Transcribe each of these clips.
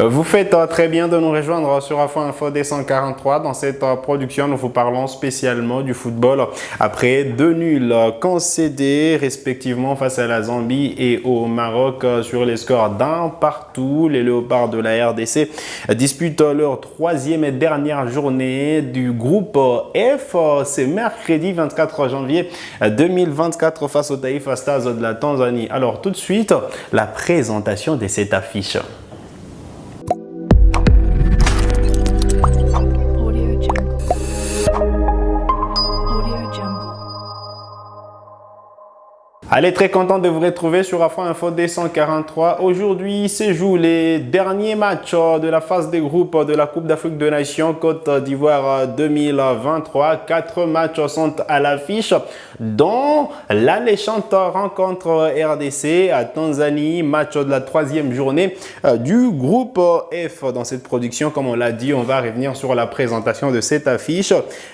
Vous faites très bien de nous rejoindre sur Afro Info D143. Dans cette production, nous vous parlons spécialement du football après deux nuls concédés respectivement face à la Zambie et au Maroc sur les scores d'un partout. Les Léopards de la RDC disputent leur troisième et dernière journée du groupe F. C'est mercredi 24 janvier 2024 face au Taifa Stars de la Tanzanie. Alors tout de suite, la présentation de cette affiche. Allez, très content de vous retrouver sur Afro Info D143. Aujourd'hui, se jouent les derniers matchs de la phase des groupes de la Coupe d'Afrique des Nations Côte d'Ivoire 2023. 4 matchs sont à l'affiche, dont l'alléchante rencontre RDC à Tanzanie, match de la troisième journée du groupe F. Dans cette production, comme on l'a dit, on va revenir sur la présentation de cette affiche.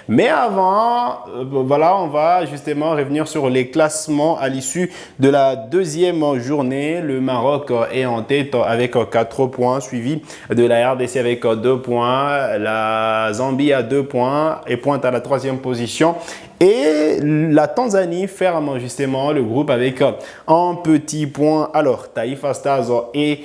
Mais avant, voilà, on va justement revenir sur les classements à l'issue de la deuxième journée. Le Maroc est en tête avec 4 points, suivi de la RDC avec 2 points. La Zambie a 2 points et pointe à la troisième position. Et la Tanzanie ferme justement le groupe avec un petit point. Alors, Taifa Stars et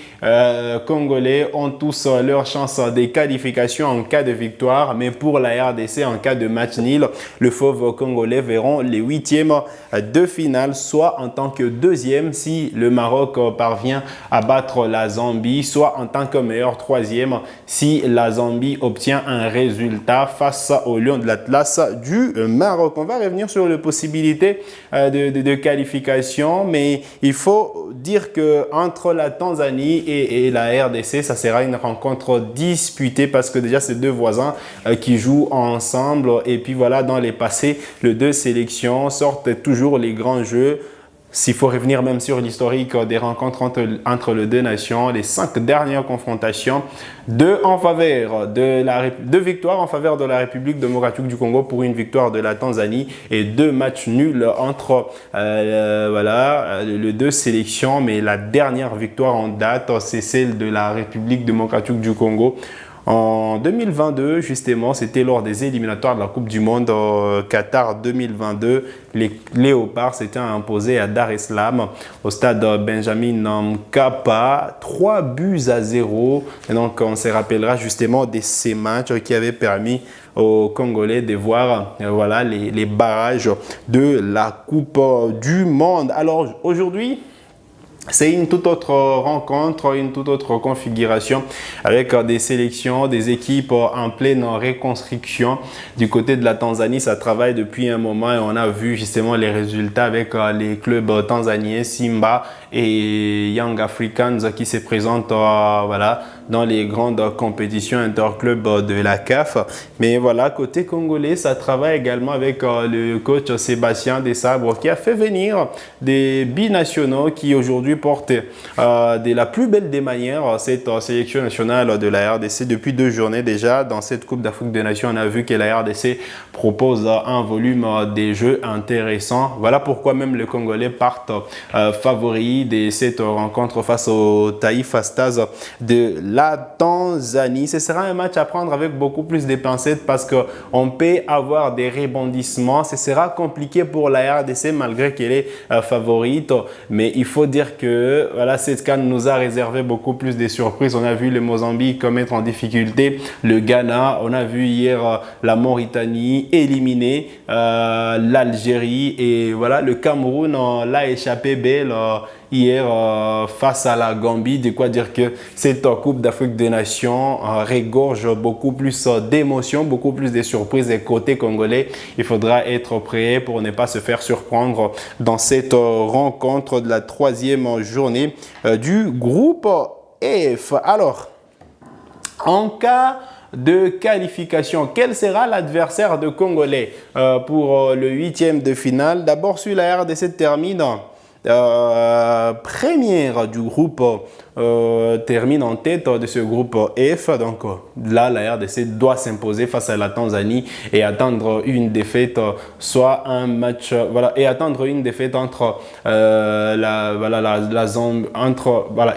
Congolais ont tous leur chance de qualification en cas de victoire. Mais pour la RDC, en cas de match nul, le fauve congolais verront les huitièmes de finale, soit en tant que deuxième si le Maroc parvient à battre la Zambie, soit en tant que meilleur troisième si la Zambie obtient un résultat face aux Lions de l'Atlas du Maroc. On va revenir sur les possibilités de qualification, mais il faut dire que entre la Tanzanie et la RDC, ça sera une rencontre disputée parce que déjà c'est deux voisins qui jouent ensemble. Et puis voilà, dans les passés, les deux sélections sortent toujours les grands jeux. S'il faut revenir même sur l'historique des rencontres entre les deux nations, les 5 dernières confrontations, 2 victoires en faveur de la République démocratique du Congo pour une victoire de la Tanzanie et 2 matchs nuls entre les deux sélections. Mais la dernière victoire en date, c'est celle de la République démocratique du Congo. En 2022, justement, c'était lors des éliminatoires de la Coupe du Monde Qatar 2022. Les Léopards s'étaient imposés à Dar es Salaam au stade Benjamin Mkapa, 3-0. Et donc, on se rappellera justement de ces matchs qui avaient permis aux Congolais de voir les barrages de la Coupe du Monde. Alors, aujourd'hui, c'est une toute autre rencontre, une toute autre configuration avec des sélections, des équipes en pleine reconstruction. Du côté de la Tanzanie, ça travaille depuis un moment et on a vu justement les résultats avec les clubs tanzaniens, Simba et Young Africans qui se présentent dans les grandes compétitions interclubs de la CAF. Mais voilà, côté congolais, ça travaille également avec le coach Sébastien Desabre qui a fait venir des binationaux qui aujourd'hui portent de la plus belle des manières cette sélection nationale de la RDC depuis 2 journées déjà. Dans cette Coupe d'Afrique des Nations, on a vu que la RDC propose un volume des jeux intéressant. Voilà pourquoi même les Congolais partent favoris de cette rencontre face au Taifa Stars de la Tanzanie. Ce sera un match à prendre avec beaucoup plus de pincettes parce qu'on peut avoir des rebondissements. Ce sera compliqué pour la RDC malgré qu'elle est favorite. Mais il faut dire que cette CAN nous a réservé beaucoup plus de surprises. On a vu le Mozambique mettre en difficulté le Ghana. On a vu hier la Mauritanie éliminer l'Algérie. Et voilà, le Cameroun l'a échappé belle hier face à la Gambie. De quoi dire que cette Coupe d'Afrique des Nations regorge beaucoup plus d'émotions, beaucoup plus de surprises. Et côté congolais, il faudra être prêt pour ne pas se faire surprendre dans cette rencontre de la troisième journée du groupe F. Alors, en cas de qualification, quel sera l'adversaire de Congolais pour le 8e de finale? D'abord, sur la RDC termine première du groupe, termine en tête de ce groupe F. Donc là, la RDC doit s'imposer face à la Tanzanie et attendre une défaite, soit un match, voilà, et attendre une défaite entre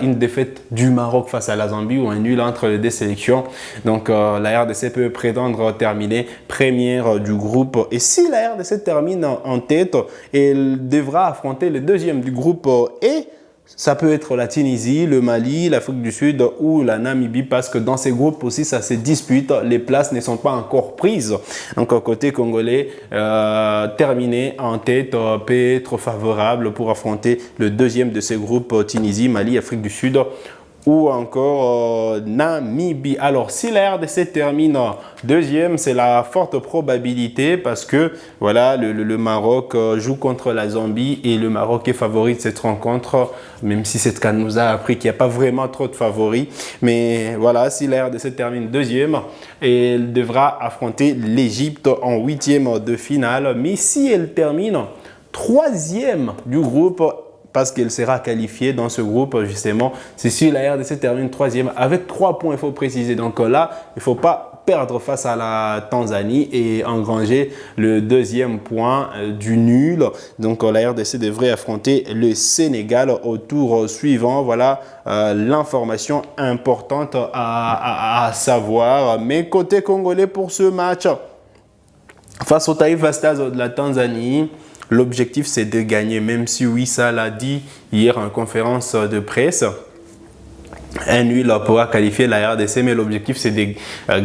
une défaite du Maroc face à la Zambie ou un nul entre les deux sélections. Donc la RDC peut prétendre terminer première du groupe. Et si la RDC termine en tête, elle devra affronter le deuxième du groupe E. Ça peut être la Tunisie, le Mali, l'Afrique du Sud ou la Namibie, parce que dans ces groupes aussi, ça se dispute. Les places ne sont pas encore prises. Donc, côté congolais, terminer en tête peut être favorable pour affronter le deuxième de ces groupes, Tunisie, Mali, Afrique du Sud ou encore Namibie. Alors, si la RDC termine deuxième, c'est la forte probabilité parce que voilà, le Maroc joue contre la Zambie et le Maroc est favori de cette rencontre, même si cette CAN nous a appris qu'il n'y a pas vraiment trop de favoris. Mais voilà, si la RDC termine deuxième, elle devra affronter l'Égypte en huitième de finale. Mais si elle termine troisième du groupe, parce qu'elle sera qualifiée dans ce groupe, justement, c'est si la RDC termine troisième avec 3 points, il faut préciser. Donc là, il ne faut pas perdre face à la Tanzanie et engranger le deuxième point du nul. Donc la RDC devrait affronter le Sénégal au tour suivant. Voilà l'information importante à savoir. Mais côté congolais pour ce match, face au Taifa Stars de la Tanzanie, l'objectif, c'est de gagner, même si Wissa l'a dit hier en conférence de presse. Un nul pourra qualifier la RDC, mais l'objectif, c'est de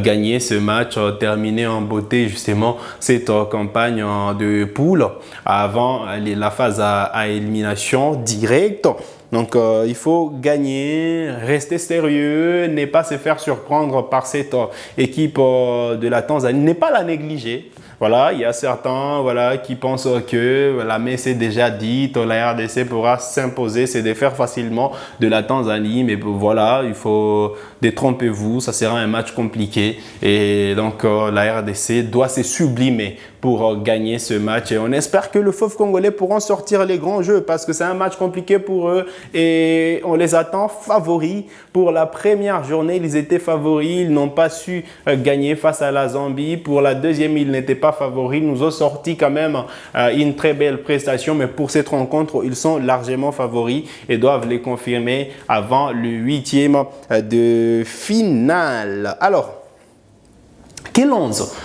gagner ce match, terminer en beauté, justement, cette campagne de poule avant la phase à élimination directe. Donc, il faut gagner, rester sérieux, ne pas se faire surprendre par cette équipe de la Tanzanie, ne pas la négliger. Voilà, il y a certains qui pensent que la messe est déjà dite, la RDC pourra s'imposer, se défaire facilement de la Tanzanie. Mais voilà, il faut détrompez-vous, ça sera un match compliqué. Et donc, la RDC doit se sublimer pour gagner ce match. Et on espère que le Fauve congolais pourront sortir les grands jeux parce que c'est un match compliqué pour eux et on les attend favoris. Pour la première journée, ils étaient favoris, ils n'ont pas su gagner face à la Zambie. Pour la deuxième, ils n'étaient pas favoris. Ils nous ont sorti quand même une très belle prestation, mais pour cette rencontre, ils sont largement favoris et doivent les confirmer avant le huitième de finale. Alors, quel 11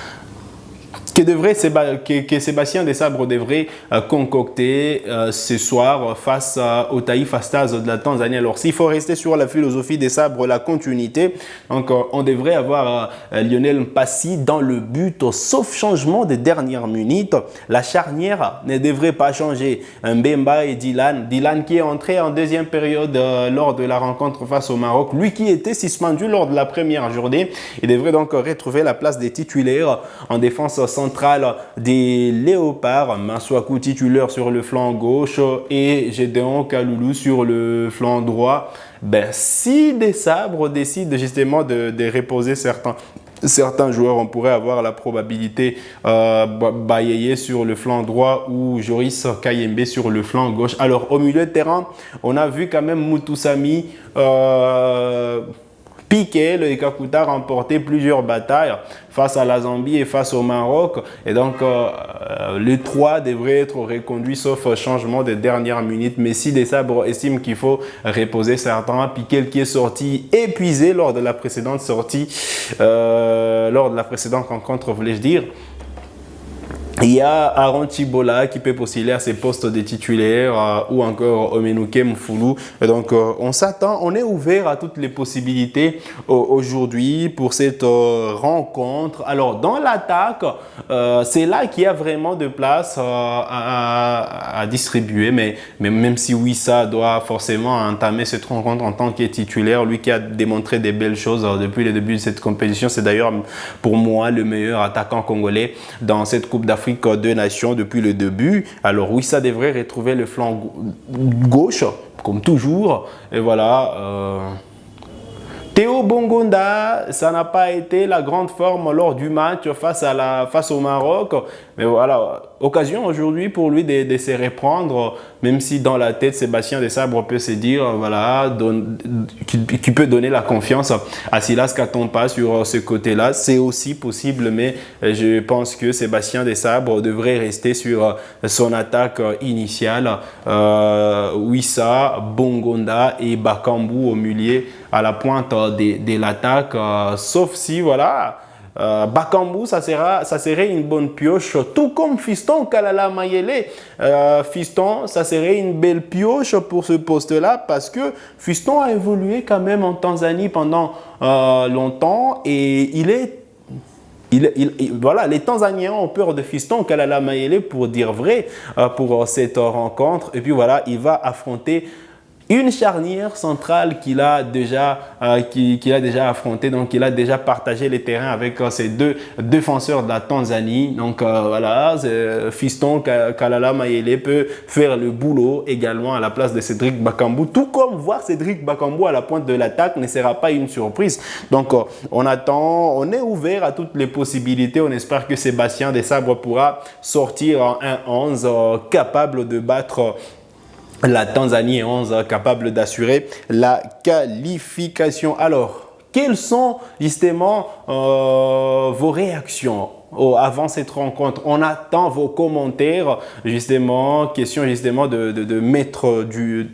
que Sébastien Desabre devrait concocter ce soir face au Taifa Stars de la Tanzanie. Alors, s'il faut rester sur la philosophie Desabre, la continuité, donc on devrait avoir Lionel Mpassi dans le but, sauf changement des dernières minutes. La charnière ne devrait pas changer. Mbemba et Dylan. Dylan qui est entré en deuxième période lors de la rencontre face au Maroc. Lui qui était suspendu lors de la première journée. Il devrait donc retrouver la place des titulaires en défense centrale des Léopards. Masuaku titulaire sur le flanc gauche et Gédéon Kaloulou sur le flanc droit. Si Desabre décide justement de reposer certains joueurs, on pourrait avoir la probabilité Bayeye sur le flanc droit ou Joris Kayembe sur le flanc gauche. Alors au milieu de terrain, on a vu quand même Mutusami Piqué, le Kakuta remporté plusieurs batailles face à la Zambie et face au Maroc. Et donc, les 3 devraient être reconduits sauf changement des dernières minutes. Mais si Desabre estime qu'il faut reposer certains, Piqué qui est sorti épuisé lors de la précédente rencontre, voulais-je dire. Il y a Aaron Chibola qui peut postuler à ses postes de titulaire ou encore Omenuke Mfoulou. Donc, on s'attend, on est ouvert à toutes les possibilités aujourd'hui pour cette rencontre. Alors, dans l'attaque, c'est là qu'il y a vraiment de place à distribuer. Mais même si Wissa doit forcément entamer cette rencontre en tant que titulaire, lui qui a démontré des belles choses depuis le début de cette compétition, c'est d'ailleurs pour moi le meilleur attaquant congolais dans cette Coupe d'Afrique de Nations depuis le début. Alors oui, ça devrait retrouver le flanc gauche, comme toujours. Et voilà. Théo Bongonda, ça n'a pas été la grande forme lors du match face au Maroc. Mais voilà, occasion aujourd'hui pour lui de se reprendre, même si dans la tête, Sébastien Desabre peut se dire, voilà, qui peut donner la confiance à Silas Katonpa sur ce côté-là. C'est aussi possible, mais je pense que Sébastien Desabre devrait rester sur son attaque initiale. Wissa, Bongonda et Bakambu au milieu à la pointe de l'attaque, sauf si, voilà, Bakambu, ça serait une bonne pioche, tout comme Fiston Kalala Mayele. Fiston, ça serait une belle pioche pour ce poste-là parce que Fiston a évolué quand même en Tanzanie pendant longtemps et voilà, les Tanzaniens ont peur de Fiston Kalala Mayele pour dire vrai pour cette rencontre. Et puis voilà, il va affronter une charnière centrale qu'il a déjà affronté, donc il a déjà partagé les terrains avec ces deux défenseurs de la Tanzanie. Donc voilà, Fiston Kalala Mayele peut faire le boulot également à la place de Cédric Bakambu, tout comme voir Cédric Bakambu à la pointe de l'attaque ne sera pas une surprise. Donc on attend, on est ouvert à toutes les possibilités. On espère que Sébastien Desabre pourra sortir en 1-11 capable de battre la Tanzanie est 11 capable d'assurer la qualification. Alors, quelles sont justement vos réactions avant cette rencontre? On attend vos commentaires, justement, question justement de mettre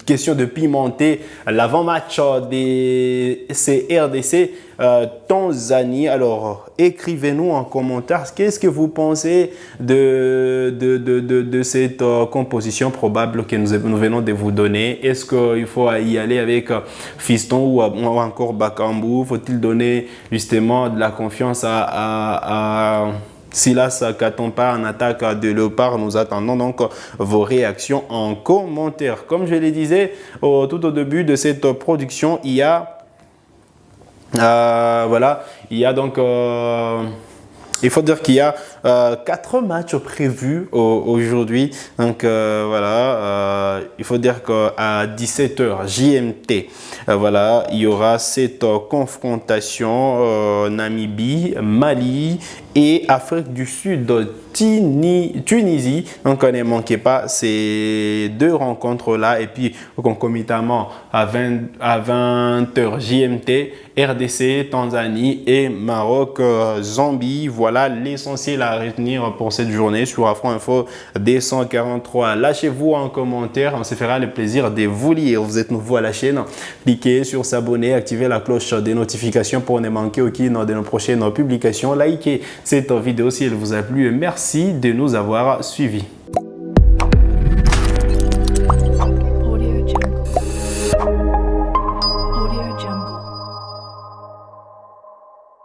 question de pimenter l'avant-match des RDC Tanzanie. Alors, écrivez-nous en commentaire qu'est-ce que vous pensez de cette composition probable que nous venons de vous donner. Est-ce qu'il faut y aller avec Fiston ou encore Bakambu? Faut-il donner justement de la confiance à Silas Katonpa en attaque de Léopard? Nous attendons donc vos réactions en commentaire. Comme je le disais tout au début de cette production, il y a voilà, il y a donc il faut dire qu'il y a 4 matchs prévus aujourd'hui. Donc voilà, il faut dire qu'à 17h GMT, voilà, il y aura cette confrontation Namibie, Mali et Afrique du Sud, Tunisie. Donc ne manquez pas ces 2 rencontres-là. Et puis concomitamment à 20h GMT, RDC, Tanzanie et Maroc, Zambie. Voilà l'essentiel à retenir pour cette journée sur Afro Info 243. Lâchez-vous en commentaire, on se fera le plaisir de vous lire. Vous êtes nouveau à la chaîne, cliquez sur s'abonner, activez la cloche des notifications pour ne manquer aucune de nos prochaines publications. Likez cette vidéo si elle vous a plu et merci de nous avoir suivis.